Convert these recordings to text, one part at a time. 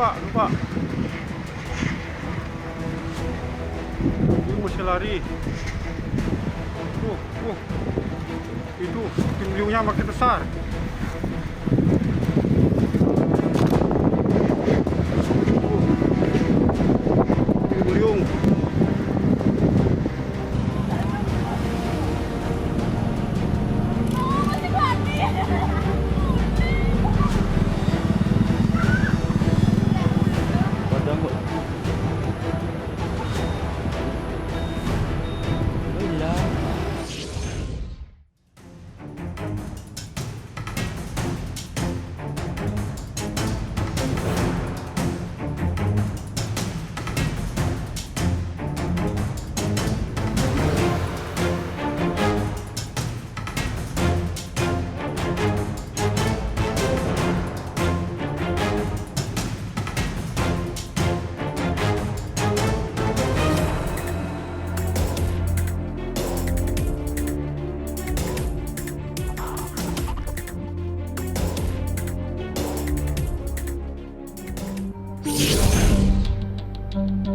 lupa. Dia masih lari. Itu tim beliaunya makin besar. Tim beliau.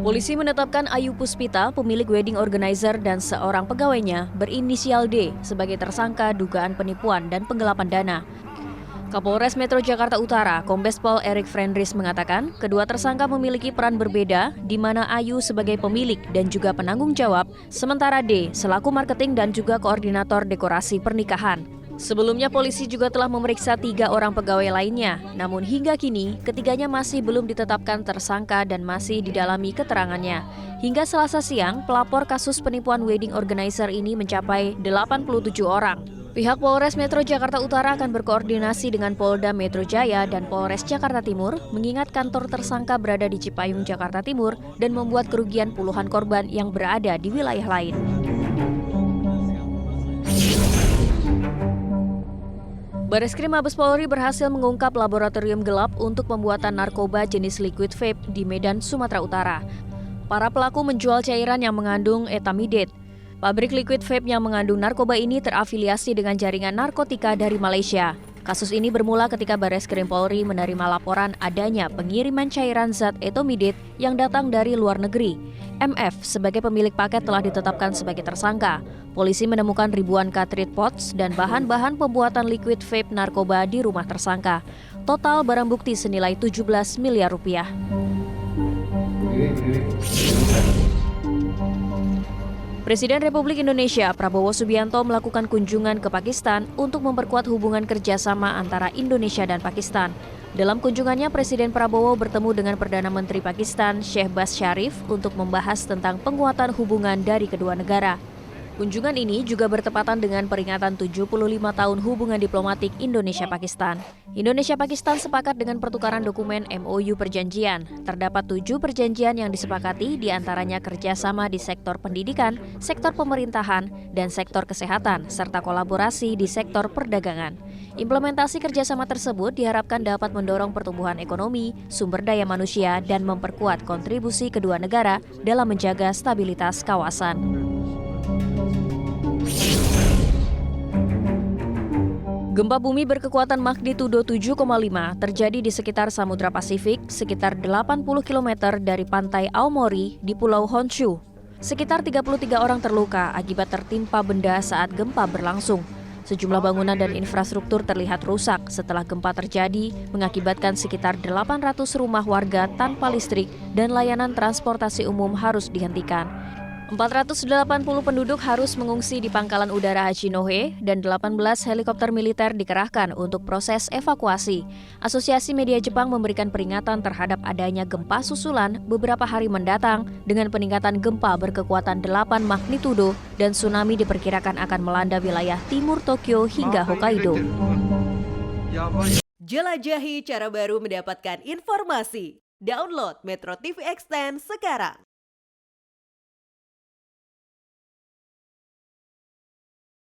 Polisi menetapkan Ayu Puspita, pemilik wedding organizer dan seorang pegawainya berinisial D sebagai tersangka dugaan penipuan dan penggelapan dana. Kapolres Metro Jakarta Utara, Kombes Pol Erik Frendris mengatakan, kedua tersangka memiliki peran berbeda, di mana Ayu sebagai pemilik dan juga penanggung jawab, sementara D selaku marketing dan juga koordinator dekorasi pernikahan. Sebelumnya polisi juga telah memeriksa 3 orang pegawai lainnya, namun hingga kini ketiganya masih belum ditetapkan tersangka dan masih didalami keterangannya. Hingga Selasa siang, pelapor kasus penipuan wedding organizer ini mencapai 87 orang. Pihak Polres Metro Jakarta Utara akan berkoordinasi dengan Polda Metro Jaya dan Polres Jakarta Timur, mengingat kantor tersangka berada di Cipayung, Jakarta Timur, dan membuat kerugian puluhan korban yang berada di wilayah lain. Bareskrim Mabes Polri berhasil mengungkap laboratorium gelap untuk pembuatan narkoba jenis liquid vape di Medan, Sumatera Utara. Para pelaku menjual cairan yang mengandung etamidate. Pabrik liquid vape yang mengandung narkoba ini terafiliasi dengan jaringan narkotika dari Malaysia. Kasus ini bermula ketika Bareskrim Polri menerima laporan adanya pengiriman cairan zat etamidate yang datang dari luar negeri. MF sebagai pemilik paket telah ditetapkan sebagai tersangka. Polisi menemukan ribuan cartridge pouch dan bahan-bahan pembuatan liquid vape narkoba di rumah tersangka. Total barang bukti senilai 17 miliar rupiah. Presiden Republik Indonesia Prabowo Subianto melakukan kunjungan ke Pakistan untuk memperkuat hubungan kerjasama antara Indonesia dan Pakistan. Dalam kunjungannya, Presiden Prabowo bertemu dengan Perdana Menteri Pakistan, Shehbaz Sharif, untuk membahas tentang penguatan hubungan dari kedua negara. Kunjungan ini juga bertepatan dengan peringatan 75 tahun hubungan diplomatik Indonesia-Pakistan. Indonesia-Pakistan sepakat dengan pertukaran dokumen MOU perjanjian. Terdapat 7 perjanjian yang disepakati, diantaranya kerjasama di sektor pendidikan, sektor pemerintahan, dan sektor kesehatan, serta kolaborasi di sektor perdagangan. Implementasi kerjasama tersebut diharapkan dapat mendorong pertumbuhan ekonomi, sumber daya manusia, dan memperkuat kontribusi kedua negara dalam menjaga stabilitas kawasan. Gempa bumi berkekuatan magnitudo 7,5 terjadi di sekitar Samudra Pasifik, sekitar 80 km dari pantai Aomori di Pulau Honshu. Sekitar 33 orang terluka akibat tertimpa benda saat gempa berlangsung. Sejumlah bangunan dan infrastruktur terlihat rusak setelah gempa terjadi, mengakibatkan sekitar 800 rumah warga tanpa listrik dan layanan transportasi umum harus dihentikan. 480 penduduk harus mengungsi di Pangkalan Udara Hachinohe dan 18 helikopter militer dikerahkan untuk proses evakuasi. Asosiasi Media Jepang memberikan peringatan terhadap adanya gempa susulan beberapa hari mendatang dengan peningkatan gempa berkekuatan 8 magnitudo dan tsunami diperkirakan akan melanda wilayah timur Tokyo hingga Hokkaido. Jelajahi cara baru mendapatkan informasi. Download Metro TV Extend sekarang.